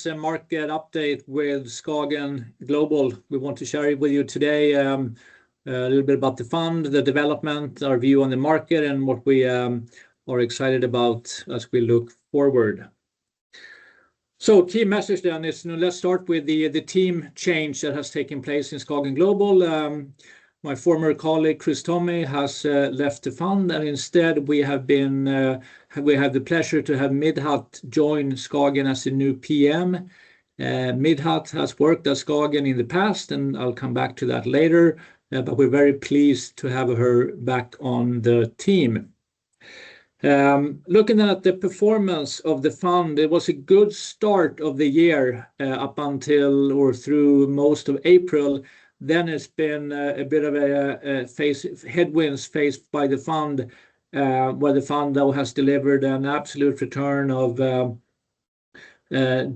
this market update with SKAGEN Global. We want to share it with you today, a little bit about the fund, the development, our view on the market, and what we are excited about as we look forward. So key message then is, let's start with the team change that has taken place in SKAGEN Global. My former colleague Chris Tommy has left the fund, and instead we have the pleasure to have Midhat join SKAGEN as a new PM. Midhat has worked at SKAGEN in the past, and I'll come back to that later, but we're very pleased to have her back on the team. Looking at the performance of the fund, it was a good start of the year up until or through most of April. Then it's been a bit of a headwinds faced by the fund, where the fund now has delivered an absolute return of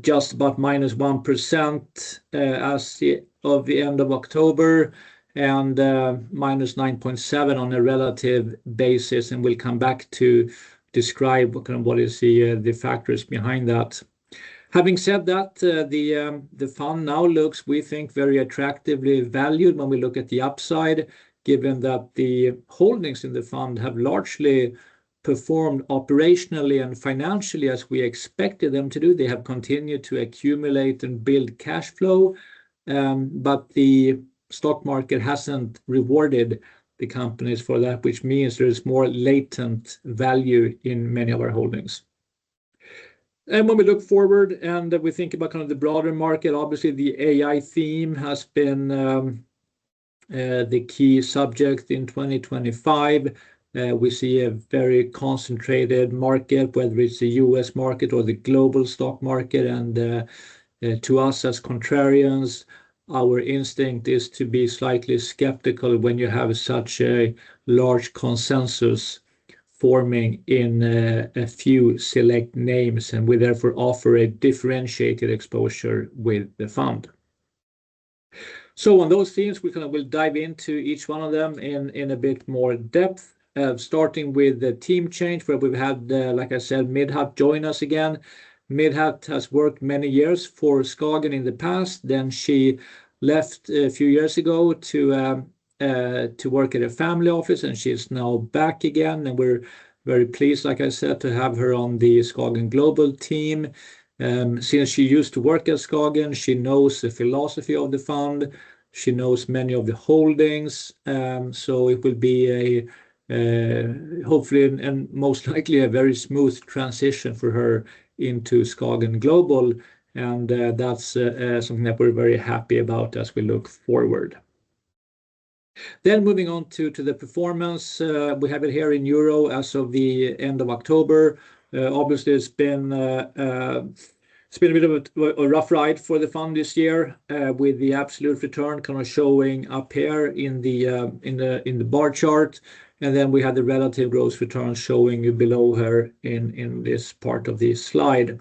just about -1% as of the end of October, and -9.7 on a relative basis, and we'll come back to describe what is the factors behind that. Having said that, the fund now looks, we think, very attractively valued when we look at the upside, given that the holdings in the fund have largely performed operationally and financially as we expected them to do. They have continued to accumulate and build cash flow, but the stock market hasn't rewarded the companies for that, which means there is more latent value in many of our holdings. And when we look forward and we think about the broader market, obviously the AI theme has been the key subject in 2025. We see a very concentrated market, whether it's the US market or the global stock market, and to us as contrarians, our instinct is to be slightly skeptical when you have such a large consensus forming in a few select names, and we therefore offer a differentiated exposure with the fund. So on those themes, we will dive into each one of them in a bit more depth, starting with the team change, where we've had, like I said, Midhat join us again. Midhat has worked many years for SKAGEN in the past. Then she left a few years ago to work at a family office, and she is now back again, and we're very pleased, like I said, to have her on the SKAGEN Global team. Since she used to work at SKAGEN, she knows the philosophy of the fund, she knows many of the holdings, so it will be a hopefully and most likely a very smooth transition for her into SKAGEN Global, and that's something that we're very happy about as we look forward. Then moving on to the performance, we have it here in euro as of the end of October. Obviously, it's been a bit of a rough ride for the fund this year, with the absolute return showing up here in the bar chart, and then we had the relative gross return showing below her in this part of the slide.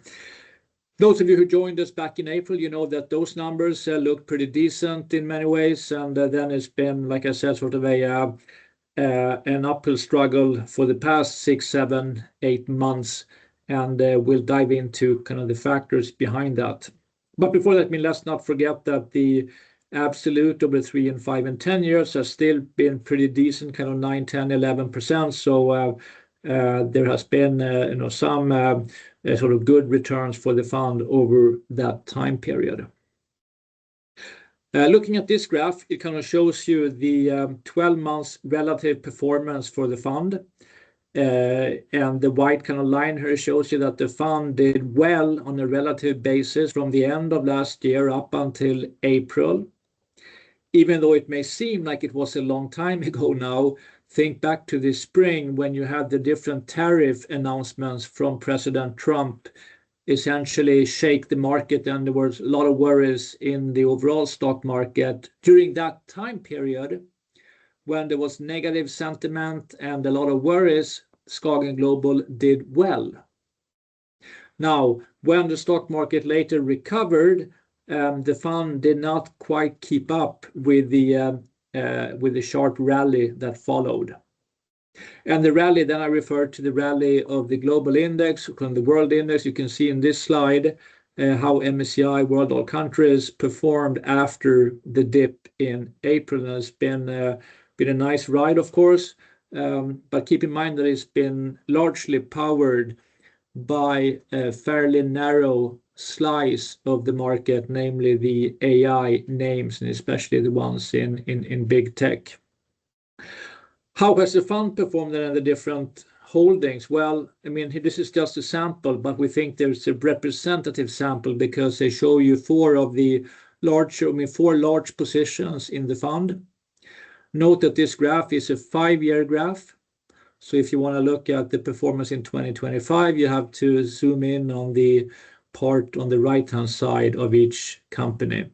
Those of you who joined us back in April, you know that those numbers look pretty decent in many ways, and then it's been, like I said, sort of an uphill struggle for the past 6, 7, 8 months, and we'll dive into the factors behind that. But before that, let's not forget that the absolute over 3 and 5 and 10 years has still been pretty decent, 9, 10, 11%. So there has been some sort of good returns for the fund over that time period. Looking at this graph, it shows you the 12 months relative performance for the fund, and the white line here shows you that the fund did well on a relative basis from the end of last year up until April. Even though it may seem like it was a long time ago now, think back to the spring when you had the different tariff announcements from President Trump essentially shake the market, and there was a lot of worries in the overall stock market. During that time period, when there was negative sentiment and a lot of worries, SKAGEN Global did well. Now, when the stock market later recovered, the fund did not quite keep up with the sharp rally that followed. And the rally, then I refer to the rally of the global index, from the world index. You can see in this slide how MSCI World All Countries performed after the dip in April. And it's been a nice ride, of course, but keep in mind that it's been largely powered by a fairly narrow slice of the market, namely the AI names, and especially the ones in big tech. How has the fund performed in the different holdings? Well, I mean, this is just a sample, but we think there's a representative sample because they show you four large positions in the fund. Note that this graph is a 5-year graph. So if you want to look at the performance in 2025, you have to zoom in on the part on the right-hand side of each company.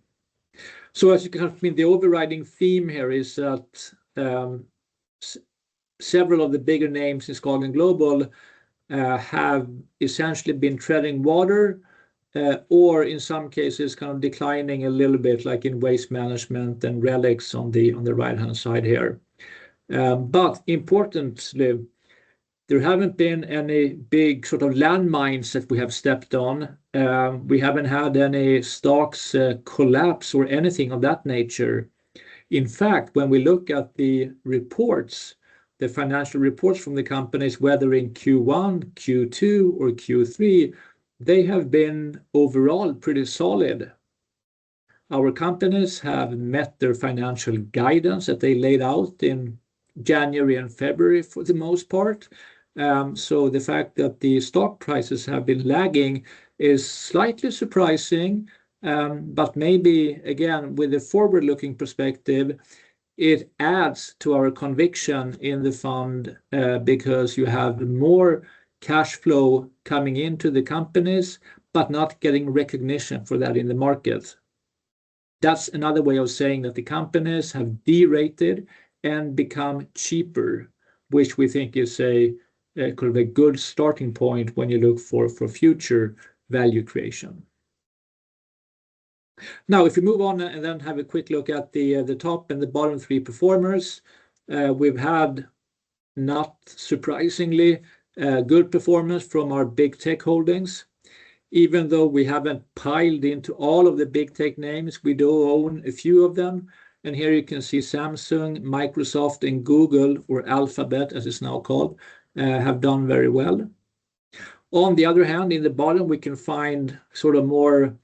So as you can see, the overriding theme here is that several of the bigger names in SKAGEN Global have essentially been treading water, or in some cases kind of declining a little bit, like in waste management and relics on the right-hand side here. But importantly, there haven't been any big sort of landmines that we have stepped on. We haven't had any stocks collapse or anything of that nature. In fact, when we look at the reports, the financial reports from the companies, whether in Q1, Q2, or Q3, they have been overall pretty solid. Our companies have met their financial guidance that they laid out in January and February for the most part. So the fact that the stock prices have been lagging is slightly surprising, but maybe, again, with a forward-looking perspective, it adds to our conviction in the fund because you have more cash flow coming into the companies, but not getting recognition for that in the market. That's another way of saying that the companies have derated and become cheaper, which we think is a good starting point when you look for future value creation. Now, if we move on and then have a quick look at the top and the bottom three performers, we've had, not surprisingly, good performance from our big tech holdings. Even though we haven't piled into all of the big tech names, we do own a few of them. And here you can see Samsung, Microsoft, and Google, or Alphabet as it's now called, have done very well. On the other hand, in the bottom, we can find sort of more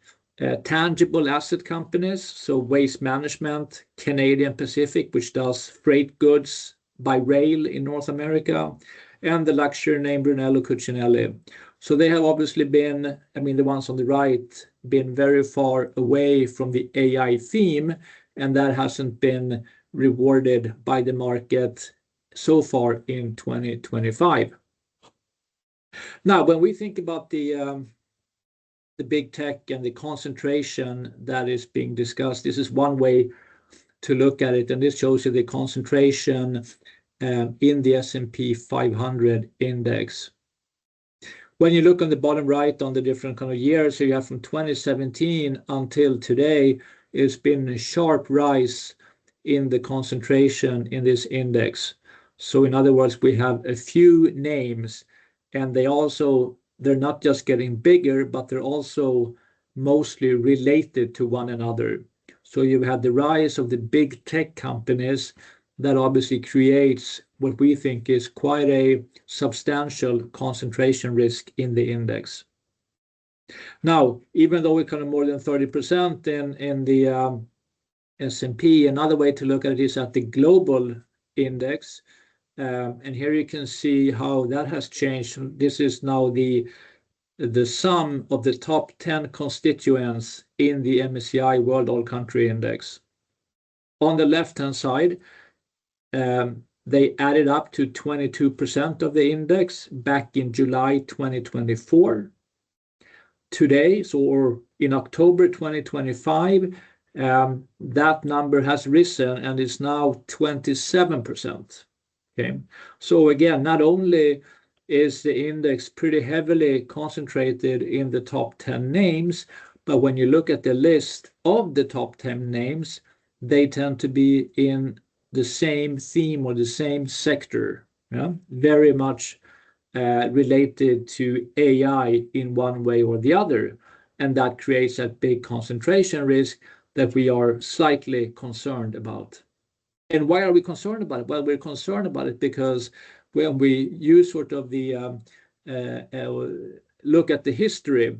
tangible asset companies. So Waste Management, Canadian Pacific, which does freight goods by rail in North America, and the luxury name Brunello Cucinelli. So they have obviously been, I mean, the ones on the right, been very far away from the AI theme, and that hasn't been rewarded by the market so far in 2025. Now, when we think about the big tech and the concentration that is being discussed, this is one way to look at it, and this shows you the concentration in the S&P 500 index. When you look on the bottom right on the different kind of years, so you have from 2017 until today, it's been a sharp rise in the concentration in this index. So in other words, we have a few names, and they're not just getting bigger, but they're also mostly related to one another. So you've had the rise of the big tech companies that obviously creates what we think is quite a substantial concentration risk in the index. Now, even though we're kind of more than 30% in the S&P, another way to look at it is at the global index. And here you can see how that has changed. This is now the sum of the top 10 constituents in the MSCI World All Country Index. On the left-hand side, they added up to 22% of the index back in July 2024. Today, or in October 2025, that number has risen and is now 27%. Okay, so again, not only is the index pretty heavily concentrated in the top 10 names, but when you look at the list of the top 10 names, they tend to be in the same theme or the same sector, very much related to AI in one way or the other. and that creates a big concentration risk that we are slightly concerned about. And why are we concerned about it? Well, we're concerned about it because when we use sort of the look at the history,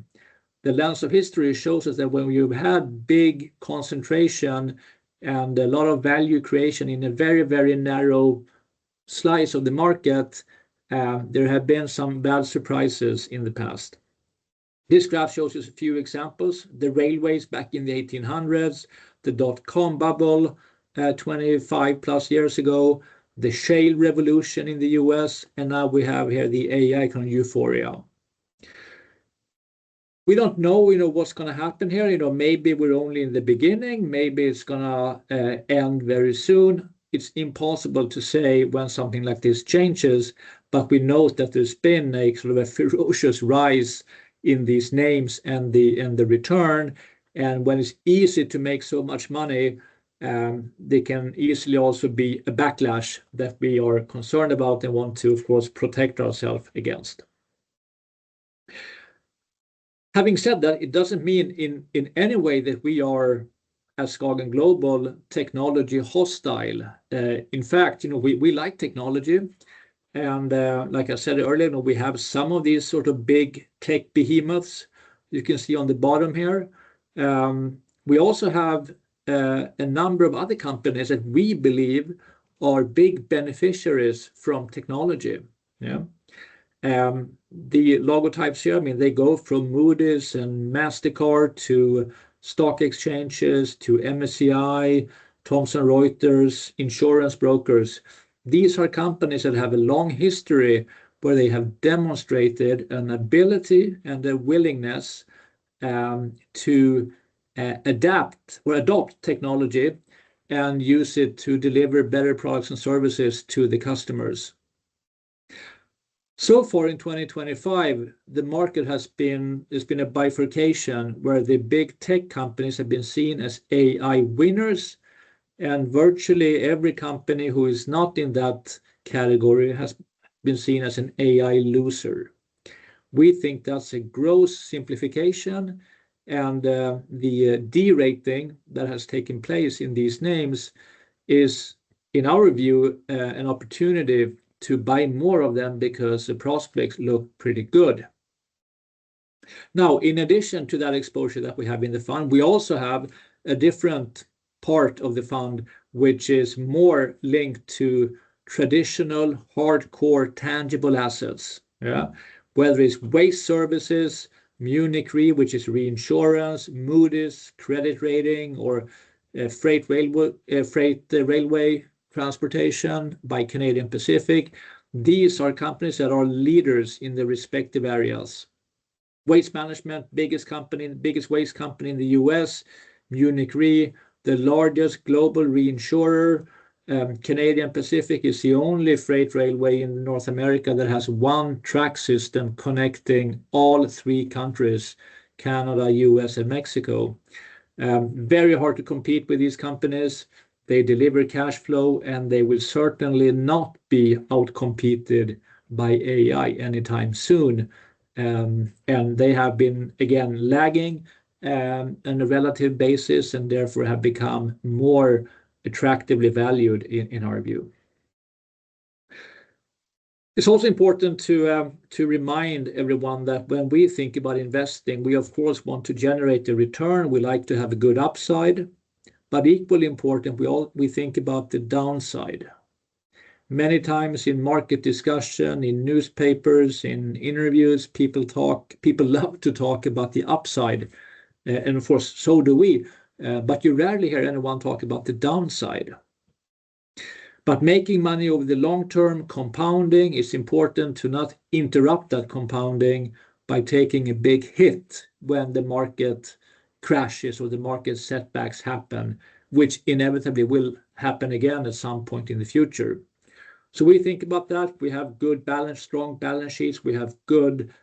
the lens of history shows us that when you've had big concentration and a lot of value creation in a very, very narrow slice of the market, there have been some bad surprises in the past. This graph shows us a few examples: the railways back in the 1800s, the dot-com bubble 25 plus years ago, the shale revolution in the US, and now we have here the AI kind of euphoria. We don't know, what's going to happen here. Maybe we're only in the beginning. Maybe it's going to end very soon. It's impossible to say when something like this changes, but we note that there's been a sort of a ferocious rise in these names and the return. And when it's easy to make so much money, they can easily also be a backlash that we are concerned about and want to, of course, protect ourselves against. Having said that, it doesn't mean in any way that we are, as SKAGEN Global, technology hostile. In fact, we like technology. And like I said earlier, we have some of these sort of big tech behemoths you can see on the bottom here. We also have a number of other companies that we believe are big beneficiaries from technology. Yeah. The logotypes here, they go from Moody's and MasterCard to stock exchanges to MSCI, Thomson Reuters, insurance brokers. These are companies that have a long history where they have demonstrated an ability and a willingness to adapt or adopt technology and use it to deliver better products and services to the customers. So far in 2025, the market there's been a bifurcation where the big tech companies have been seen as AI winners, and virtually every company who is not in that category has been seen as an AI loser. We think that's a gross simplification, and the derating that has taken place in these names is, in our view, an opportunity to buy more of them because the prospects look pretty good. Now, in addition to that exposure that we have in the fund, we also have a different part of the fund which is more linked to traditional, hardcore, tangible assets. Yeah? Whether it's waste services, Munich Re, which is reinsurance, Moody's, credit rating, or freight railway transportation by Canadian Pacific. These are companies that are leaders in their respective areas. Waste management, biggest waste company in the US, Munich Re, the largest global reinsurer. Canadian Pacific is the only freight railway in North America that has one track system connecting all three countries, Canada, US, and Mexico. Very hard to compete with these companies. They deliver cash flow, and they will certainly not be outcompeted by AI anytime soon. And they have been, again, lagging on a relative basis, and therefore have become more attractively valued in our view. It's also important to remind everyone that when we think about investing, we of course want to generate a return. We like to have a good upside. But equally important, we think about the downside. Many times in market discussion, in newspapers, in interviews, people love to talk about the upside, and of course so do we. But you rarely hear anyone talk about the downside. But making money over the long term, compounding, is important to not interrupt that compounding by taking a big hit when the market crashes or the market setbacks happen, which inevitably will happen again at some point in the future. So we think about that. We have strong balance sheets. We have good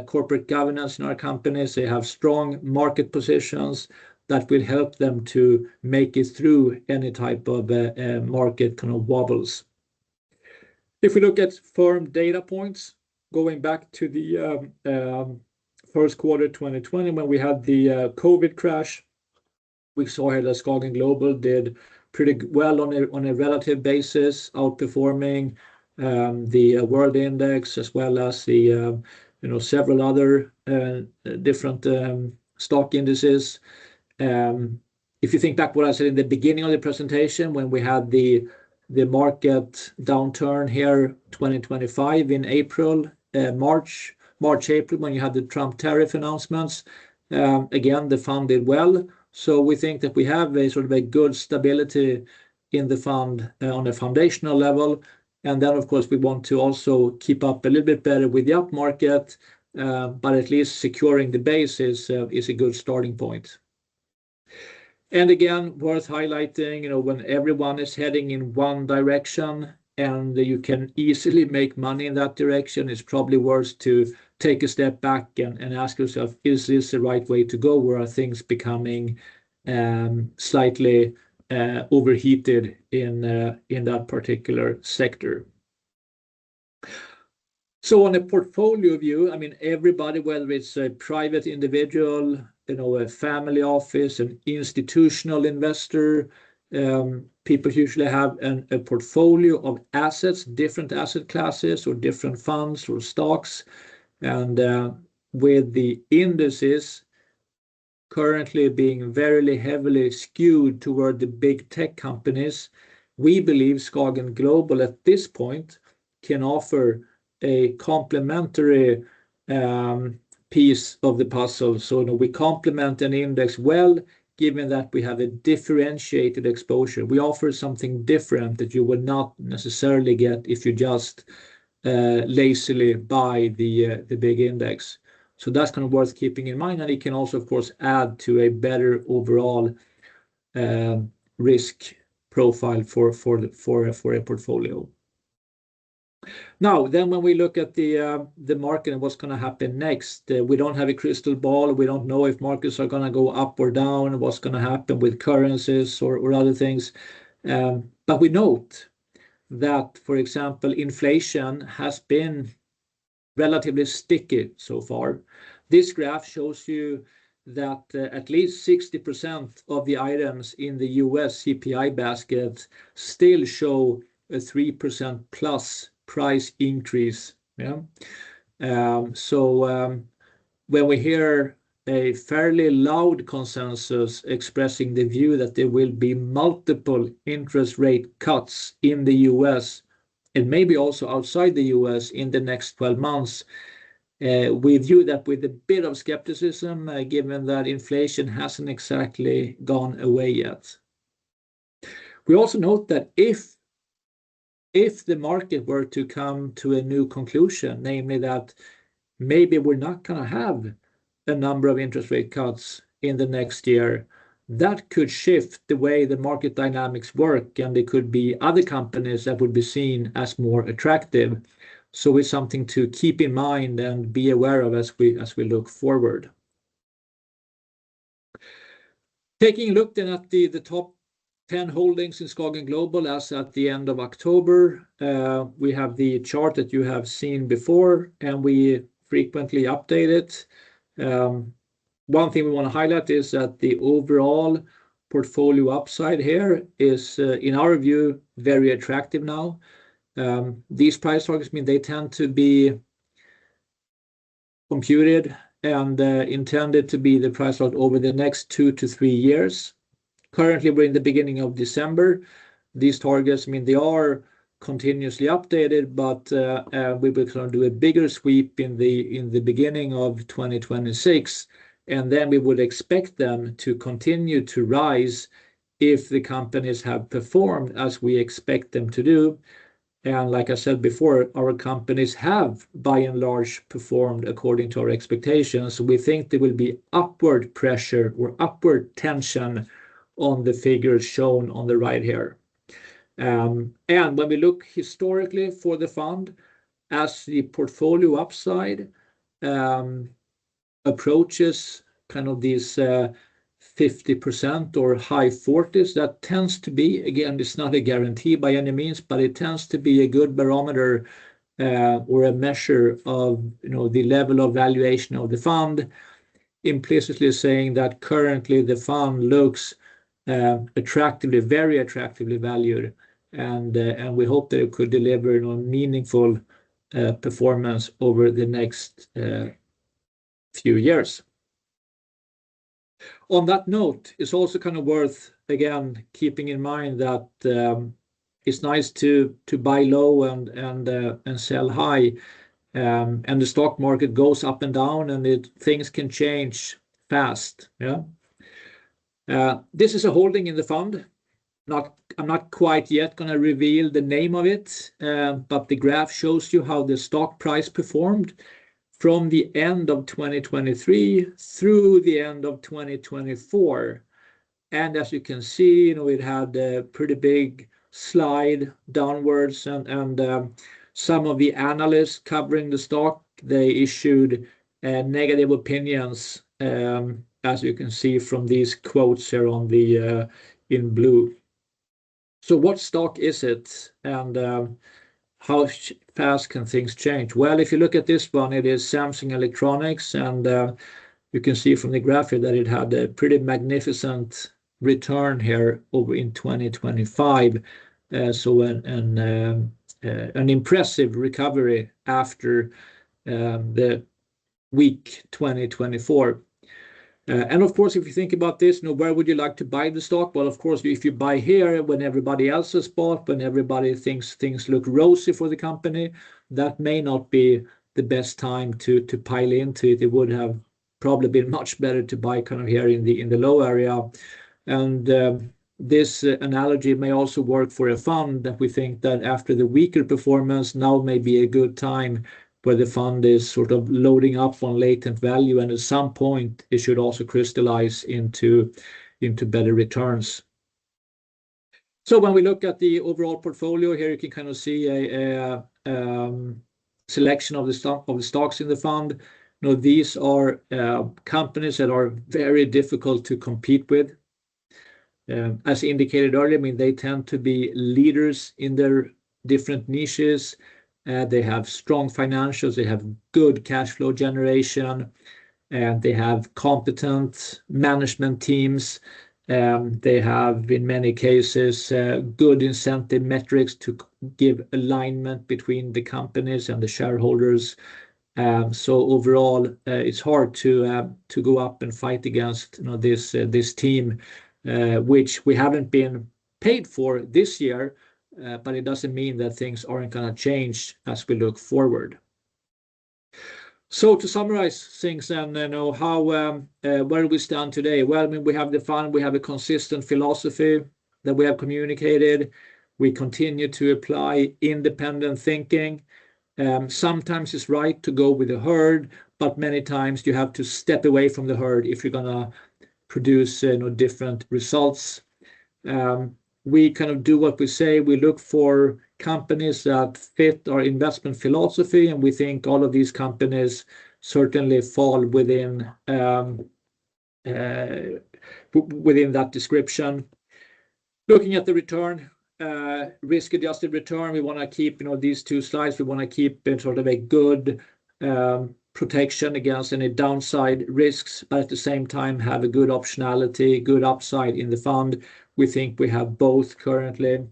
corporate governance in our companies. They have strong market positions that will help them to make it through any type of market kind of wobbles. If we look at firm data points, going back to the first quarter 2020 when we had the COVID crash. We saw here that SKAGEN Global did pretty well on a relative basis, outperforming the world index as well as the several other different stock indices. If you think back what I said in the beginning of the presentation when we had the market downturn here 2025 in April, March, April, when you had the Trump tariff announcements, again the fund did well. So we think that we have a sort of a good stability in the fund on a foundational level. And then, of course, we want to also keep up a little bit better with the up market, but at least securing the base is a good starting point. And again, worth highlighting, when everyone is heading in one direction and you can easily make money in that direction, it's probably worth to take a step back and ask yourself, is this the right way to go, or are things becoming slightly overheated in that particular sector? So on a portfolio view, I mean, everybody, whether it's a private individual, a family office, an institutional investor, people usually have a portfolio of assets, different asset classes or different funds or stocks. And with the indices currently being very heavily skewed toward the big tech companies, we believe SKAGEN Global at this point can offer a complementary piece of the puzzle. So we complement an index well, given that we have a differentiated exposure. We offer something different that you would not necessarily get if you just lazily buy the big index. So that's kind of worth keeping in mind, and it can also, of course, add to a better overall risk profile for a portfolio. Now, then when we look at the market and what's going to happen next, we don't have a crystal ball. We don't know if markets are going to go up or down, what's going to happen with currencies or other things. But we note that, for example, inflation has been relatively sticky so far. This graph shows you that at least 60% of the items in the US CPI basket still show a 3% plus price increase. So when we hear a fairly loud consensus expressing the view that there will be multiple interest rate cuts in the US and maybe also outside the US in the next 12 months, we view that with a bit of skepticism, given that inflation hasn't exactly gone away yet. We also note that if the market were to come to a new conclusion, namely that maybe we're not going to have a number of interest rate cuts in the next year, that could shift the way the market dynamics work, and there could be other companies that would be seen as more attractive. So it's something to keep in mind and be aware of as we look forward. Taking a look then at the top 10 holdings in SKAGEN Global as at the end of October, we have the chart that you have seen before, and we frequently update it. One thing we want to highlight is that the overall portfolio upside here is, in our view, very attractive now. These price targets mean they tend to be computed and intended to be the price target over the next 2 to 3 years. Currently, we're in the beginning of December. These targets, they are continuously updated, but we will kind of do a bigger sweep in the beginning of 2026, and then we would expect them to continue to rise if the companies have performed as we expect them to do. And like I said before, our companies have by and large performed according to our expectations. So we think there will be upward pressure or upward tension on the figures shown on the right here. And when we look historically for the fund, as the portfolio upside approaches kind of these 50% or high 40s, that tends to be, again, it's not a guarantee by any means, but it tends to be a good barometer or a measure of the level of valuation of the fund, implicitly saying that currently the fund looks attractively, very attractively valued, and we hope that it could deliver meaningful performance over the next few years. On that note, it's also kind of worth, again, keeping in mind that it's nice to buy low and sell high, and the stock market goes up and down, and things can change fast. Yeah. This is a holding in the fund. I'm not quite yet going to reveal the name of it, but the graph shows you how the stock price performed from the end of 2023 through the end of 2024. And as you can see, it had a pretty big slide downwards, and some of the analysts covering the stock, they issued negative opinions, as you can see from these quotes here on the in blue. So what stock is it, and how fast can things change? Well, if you look at this one, it is Samsung Electronics, and you can see from the graph here that it had a pretty magnificent return here over in 2025. So an impressive recovery after the weak 2024. And of course, if you think about this, where would you like to buy the stock? Well, of course, if you buy here when everybody else has bought, when everybody thinks things look rosy for the company, that may not be the best time to pile into it. It would have probably been much better to buy kind of here in the low area. And this analogy may also work for a fund, that we think that after the weaker performance, now may be a good time where the fund is sort of loading up on latent value, and at some point it should also crystallize into better returns. So when we look at the overall portfolio here, you can kind of see a selection of the stocks in the fund. These are companies that are very difficult to compete with. As indicated earlier, they tend to be leaders in their different niches. They have strong financials, they have good cash flow generation, and they have competent management teams. They have, in many cases, good incentive metrics to give alignment between the companies and the shareholders. So overall, it's hard to go up and fight against this team, which we haven't been paid for this year. But it doesn't mean that things aren't going to change as we look forward. So to summarize things, then, how where do we stand today? Well, we have the fund, we have a consistent philosophy that we have communicated. We continue to apply independent thinking. Sometimes it's right to go with the herd, but many times you have to step away from the herd if you're going to produce different results. We kind of do what we say. We look for companies that fit our investment philosophy, and we think all of these companies certainly fall within that description. Looking at the return, risk-adjusted return, we want to keep these two slides. We want to keep sort of a good protection against any downside risks, but at the same time have a good optionality, good upside in the fund. We think we have both currently.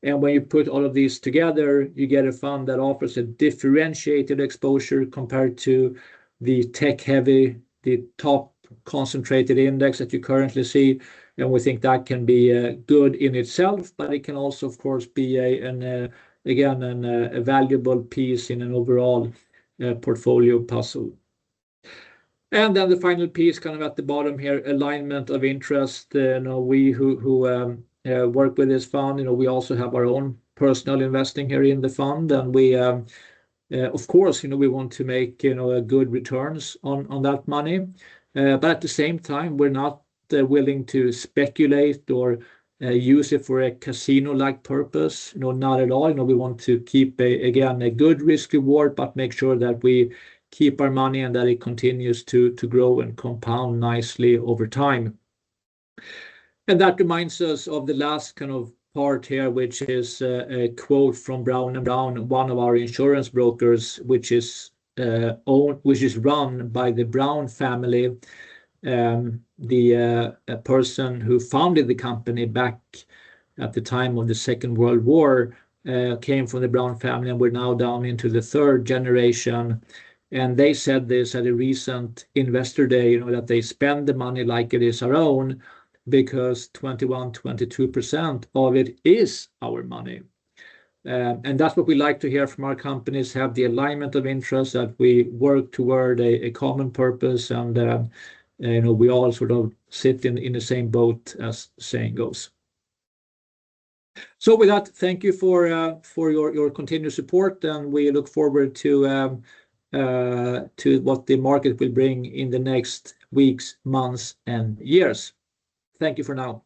And when you put all of these together, you get a fund that offers a differentiated exposure compared to the tech-heavy, the top concentrated index that you currently see. And we think that can be good in itself, but it can also, of course, be a valuable piece in an overall portfolio puzzle. And then the final piece, kind of at the bottom here, alignment of interest. We who work with this fund, we also have our own personal investing here in the fund, and we, of course, we want to make good returns on that money, but at the same time, we're not willing to speculate or use it for a casino-like purpose. Not at all. We want to keep a good risk reward, but make sure that we keep our money and that it continues to grow and compound nicely over time. And that reminds us of the last kind of part here, which is a quote from Brown & Brown, one of our insurance brokers, which is run by the Brown family. The person who founded the company back at the time of the Second World War came from the Brown family, and we're now down into the third generation. And they said this at a recent investor day, that they spend the money like it is our own, because 22% of it is our money. And that's what we like to hear from our companies, have the alignment of interest, that we work toward a common purpose, and we all sort of sit in the same boat, as the saying goes. So with that, thank you for your continued support, and we look forward to what the market will bring in the next weeks, months, and years. Thank you for now.